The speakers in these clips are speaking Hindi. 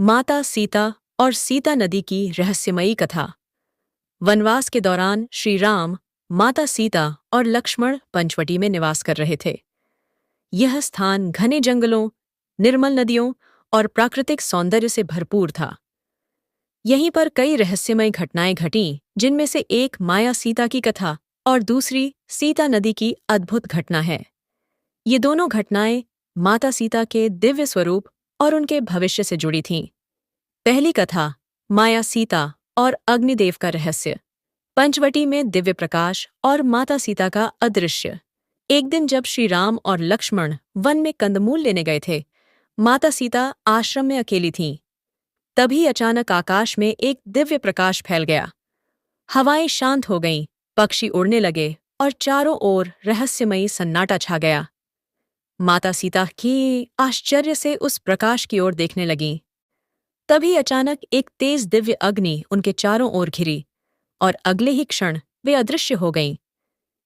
माता सीता और सीता नदी की रहस्यमयी कथा। वनवास के दौरान श्री राम, माता सीता और लक्ष्मण पंचवटी में निवास कर रहे थे। यह स्थान घने जंगलों, निर्मल नदियों और प्राकृतिक सौंदर्य से भरपूर था। यहीं पर कई रहस्यमय घटनाएं घटीं, जिनमें से एक माया सीता की कथा और दूसरी सीता नदी की अद्भुत घटना है। ये दोनों घटनाएं माता सीता के दिव्य स्वरूप और उनके भविष्य से जुड़ी थीं। पहली कथा, माया सीता और अग्निदेव का रहस्य। पंचवटी में दिव्य प्रकाश और माता सीता का अदृश्य। एक दिन जब श्री राम और लक्ष्मण वन में कंदमूल लेने गए थे, माता सीता आश्रम में अकेली थीं। तभी अचानक आकाश में एक दिव्य प्रकाश फैल गया। हवाएं शांत हो गईं, पक्षी उड़ने लगे और चारों ओर रहस्यमयी सन्नाटा छा गया। माता सीता की आश्चर्य से उस प्रकाश की ओर देखने लगीं। तभी अचानक एक तेज दिव्य अग्नि उनके चारों ओर घिरी और अगले ही क्षण वे अदृश्य हो गईं।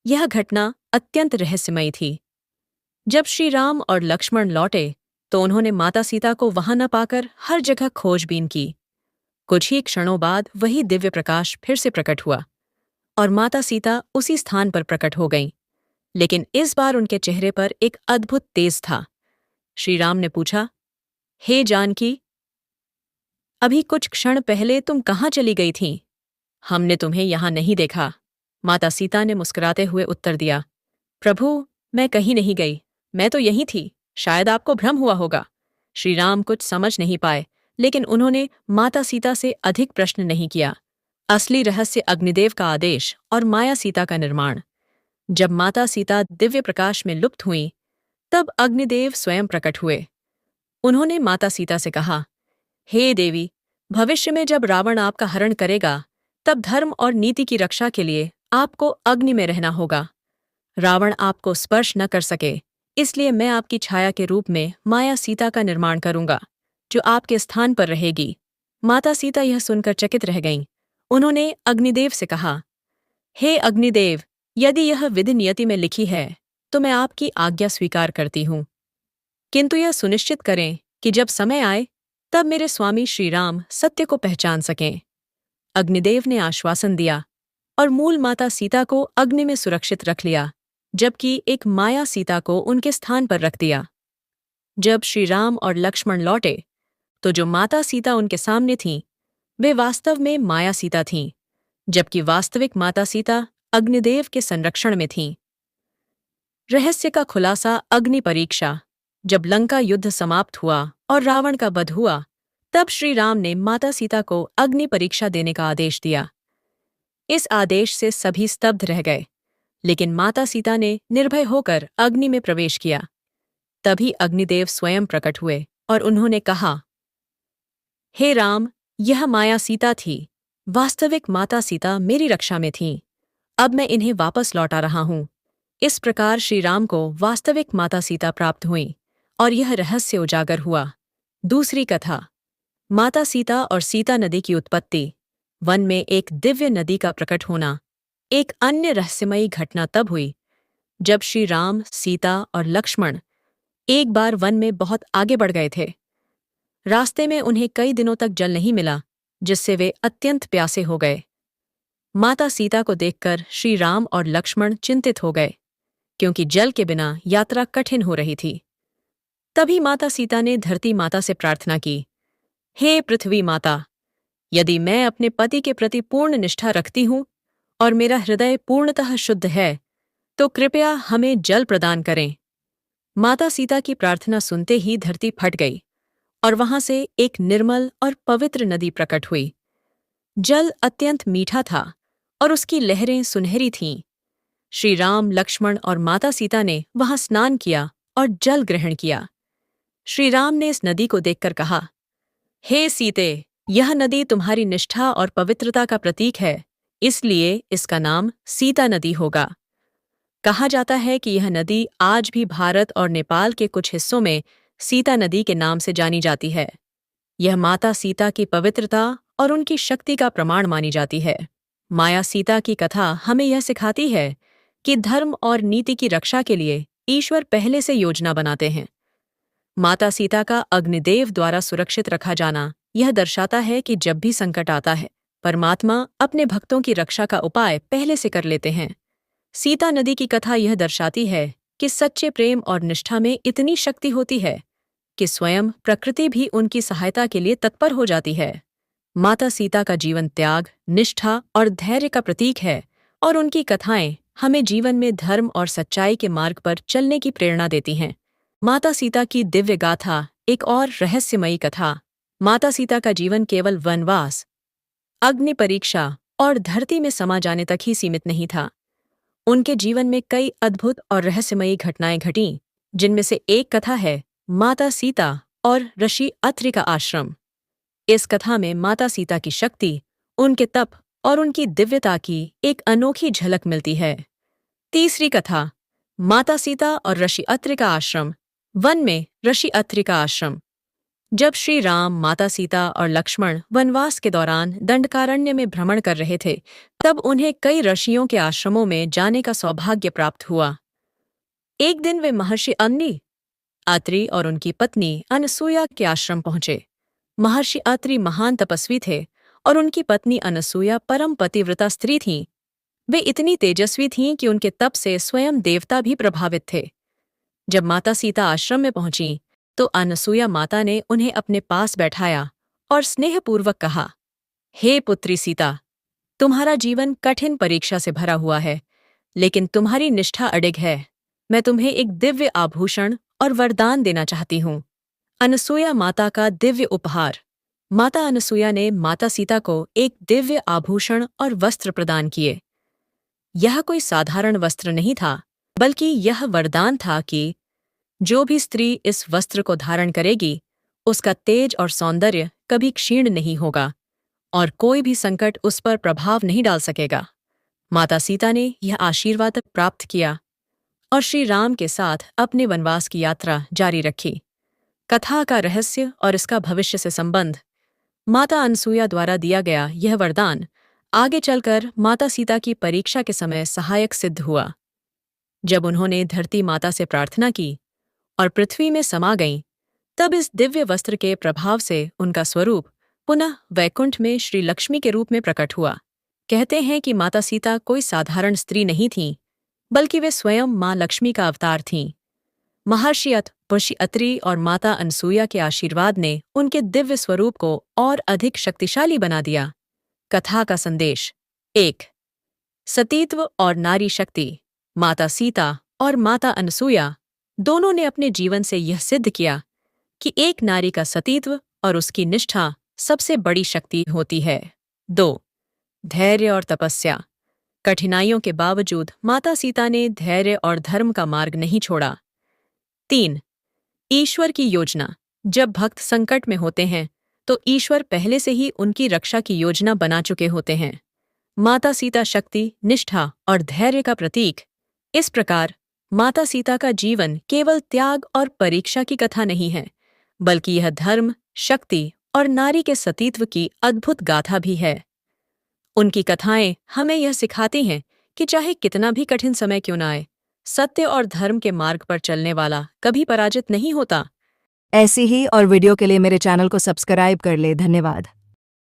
यह घटना अत्यंत रहस्यमयी थी। जब श्री राम और लक्ष्मण लौटे तो उन्होंने माता सीता को वहां न पाकर हर जगह खोजबीन की। कुछ ही क्षणों बाद वही दिव्य प्रकाश फिर से प्रकट हुआ और माता सीता उसी स्थान पर प्रकट हो गईं। लेकिन इस बार उनके चेहरे पर एक अद्भुत तेज था। श्री राम ने पूछा, हे जानकी, अभी कुछ क्षण पहले तुम कहाँ चली गई थीं? हमने तुम्हें यहाँ नहीं देखा। माता सीता ने मुस्कुराते हुए उत्तर दिया, प्रभु, मैं कहीं नहीं गई, मैं तो यहीं थी, शायद आपको भ्रम हुआ होगा। श्री राम कुछ समझ नहीं पाए, लेकिन उन्होंने माता सीता से अधिक प्रश्न नहीं किया। असली रहस्य अग्निदेव का आदेश और माया सीता का निर्माण। जब माता सीता दिव्य प्रकाश में लुप्त हुईं, तब अग्निदेव स्वयं प्रकट हुए। उन्होंने माता सीता से कहा, हे देवी, भविष्य में जब रावण आपका हरण करेगा, तब धर्म और नीति की रक्षा के लिए आपको अग्नि में रहना होगा। रावण आपको स्पर्श न कर सके, इसलिए मैं आपकी छाया के रूप में माया सीता का निर्माण करूंगा, जो आपके स्थान पर रहेगी। माता सीता यह सुनकर चकित रह गईं। उन्होंने अग्निदेव से कहा, हे अग्निदेव, यदि यह विधि नियति में लिखी है तो मैं आपकी आज्ञा स्वीकार करती हूँ, किंतु यह सुनिश्चित करें कि जब समय आए तब मेरे स्वामी श्री राम सत्य को पहचान सकें। अग्निदेव ने आश्वासन दिया और मूल माता सीता को अग्नि में सुरक्षित रख लिया, जबकि एक माया सीता को उनके स्थान पर रख दिया। जब श्री राम और लक्ष्मण लौटे तो जो माता सीता उनके सामने थीं, वे वास्तव में माया सीता थीं, जबकि वास्तविक माता सीता अग्निदेव के संरक्षण में थीं। रहस्य का खुलासा अग्नि परीक्षा। जब लंका युद्ध समाप्त हुआ और रावण का वध हुआ, तब श्री राम ने माता सीता को अग्नि परीक्षा देने का आदेश दिया। इस आदेश से सभी स्तब्ध रह गए, लेकिन माता सीता ने निर्भय होकर अग्नि में प्रवेश किया। तभी अग्निदेव स्वयं प्रकट हुए और उन्होंने कहा, हे राम, यह माया सीता थी, वास्तविक माता सीता मेरी रक्षा में थीं। अब मैं इन्हें वापस लौटा रहा हूं। इस प्रकार श्री राम को वास्तविक माता सीता प्राप्त हुई और यह रहस्य उजागर हुआ। दूसरी कथा, माता सीता और सीता नदी की उत्पत्ति। वन में एक दिव्य नदी का प्रकट होना। एक अन्य रहस्यमयी घटना तब हुई जब श्री राम, सीता और लक्ष्मण एक बार वन में बहुत आगे बढ़ गए थे। रास्ते में उन्हें कई दिनों तक जल नहीं मिला, जिससे वे अत्यंत प्यासे हो गए। माता सीता को देखकर श्री राम और लक्ष्मण चिंतित हो गए, क्योंकि जल के बिना यात्रा कठिन हो रही थी। तभी माता सीता ने धरती माता से प्रार्थना की, हे पृथ्वी माता, यदि मैं अपने पति के प्रति पूर्ण निष्ठा रखती हूँ और मेरा हृदय पूर्णतः शुद्ध है, तो कृपया हमें जल प्रदान करें। माता सीता की प्रार्थना सुनते ही धरती फट गई और वहां से एक निर्मल और पवित्र नदी प्रकट हुई। जल अत्यंत मीठा था और उसकी लहरें सुनहरी थीं। श्री राम, लक्ष्मण और माता सीता ने वहां स्नान किया और जल ग्रहण किया। श्री राम ने इस नदी को देखकर कहा, हे सीते, यह नदी तुम्हारी निष्ठा और पवित्रता का प्रतीक है, इसलिए इसका नाम सीता नदी होगा। कहा जाता है कि यह नदी आज भी भारत और नेपाल के कुछ हिस्सों में सीता नदी के नाम से जानी जाती है। यह माता सीता की पवित्रता और उनकी शक्ति का प्रमाण मानी जाती है। माया सीता की कथा हमें यह सिखाती है कि धर्म और नीति की रक्षा के लिए ईश्वर पहले से योजना बनाते हैं। माता सीता का अग्निदेव द्वारा सुरक्षित रखा जाना यह दर्शाता है कि जब भी संकट आता है, परमात्मा अपने भक्तों की रक्षा का उपाय पहले से कर लेते हैं। सीता नदी की कथा यह दर्शाती है कि सच्चे प्रेम और निष्ठा में इतनी शक्ति होती है कि स्वयं प्रकृति भी उनकी सहायता के लिए तत्पर हो जाती है। माता सीता का जीवन त्याग, निष्ठा और धैर्य का प्रतीक है और उनकी कथाएं हमें जीवन में धर्म और सच्चाई के मार्ग पर चलने की प्रेरणा देती हैं। माता सीता की दिव्य गाथा एक और रहस्यमयी कथा। माता सीता का जीवन केवल वनवास, अग्नि परीक्षा और धरती में समा जाने तक ही सीमित नहीं था। उनके जीवन में कई अद्भुत और रहस्यमयी घटनाएं घटीं, जिनमें से एक कथा है माता सीता और ऋषि अत्रि का आश्रम। इस कथा में माता सीता की शक्ति, उनके तप और उनकी दिव्यता की एक अनोखी झलक मिलती है। तीसरी कथा, माता सीता और ऋषि अत्रि का आश्रम। वन में ऋषि अत्रि का आश्रम। जब श्री राम, माता सीता और लक्ष्मण वनवास के दौरान दंडकारण्य में भ्रमण कर रहे थे, तब उन्हें कई ऋषियों के आश्रमों में जाने का सौभाग्य प्राप्त हुआ। एक दिन वे महर्षि अत्रि और उनकी पत्नी अनसुया के आश्रम पहुंचे। महर्षि अत्रि महान तपस्वी थे और उनकी पत्नी अनसुया परम पतिव्रता स्त्री थीं। वे इतनी तेजस्वी थीं कि उनके तप से स्वयं देवता भी प्रभावित थे। जब माता सीता आश्रम में पहुंची तो अनसुया माता ने उन्हें अपने पास बैठाया और स्नेहपूर्वक कहा, हे पुत्री सीता, तुम्हारा जीवन कठिन परीक्षा से भरा हुआ है, लेकिन तुम्हारी निष्ठा अडिग है। मैं तुम्हें एक दिव्य आभूषण और वरदान देना चाहती हूँ। अनसुया माता का दिव्य उपहार। माता अनसुया ने माता सीता को एक दिव्य आभूषण और वस्त्र प्रदान किए। यह कोई साधारण वस्त्र नहीं था, बल्कि यह वरदान था कि जो भी स्त्री इस वस्त्र को धारण करेगी, उसका तेज और सौंदर्य कभी क्षीण नहीं होगा और कोई भी संकट उस पर प्रभाव नहीं डाल सकेगा। माता सीता ने यह आशीर्वाद प्राप्त किया और श्री राम के साथ अपने वनवास की यात्रा जारी रखी। कथा का रहस्य और इसका भविष्य से संबंध। माता अनसुया द्वारा दिया गया यह वरदान आगे चलकर माता सीता की परीक्षा के समय सहायक सिद्ध हुआ। जब उन्होंने धरती माता से प्रार्थना की और पृथ्वी में समा गईं, तब इस दिव्य वस्त्र के प्रभाव से उनका स्वरूप पुनः वैकुंठ में श्री लक्ष्मी के रूप में प्रकट हुआ। कहते हैं कि माता सीता कोई साधारण स्त्री नहीं थीं, बल्कि वे स्वयं माँ लक्ष्मी का अवतार थीं। महर्षि अत्रि और माता अनसुया के आशीर्वाद ने उनके दिव्य स्वरूप को और अधिक शक्तिशाली बना दिया। कथा का संदेश। 1. सतीत्व और नारी शक्ति। माता सीता और माता अनसुया दोनों ने अपने जीवन से यह सिद्ध किया कि एक नारी का सतीत्व और उसकी निष्ठा सबसे बड़ी शक्ति होती है। 2. धैर्य और तपस्या। कठिनाइयों के बावजूद माता सीता ने धैर्य और धर्म का मार्ग नहीं छोड़ा। 3. ईश्वर की योजना। जब भक्त संकट में होते हैं तो ईश्वर पहले से ही उनकी रक्षा की योजना बना चुके होते हैं। माता सीता शक्ति, निष्ठा और धैर्य का प्रतीक। इस प्रकार माता सीता का जीवन केवल त्याग और परीक्षा की कथा नहीं है, बल्कि यह धर्म, शक्ति और नारी के सतीत्व की अद्भुत गाथा भी है। उनकी कथाएं हमें यह सिखाती हैं कि चाहे कितना भी कठिन समय क्यों न आए, सत्य और धर्म के मार्ग पर चलने वाला कभी पराजित नहीं होता। ऐसी ही और वीडियो के लिए मेरे चैनल को सब्सक्राइब कर ले। धन्यवाद।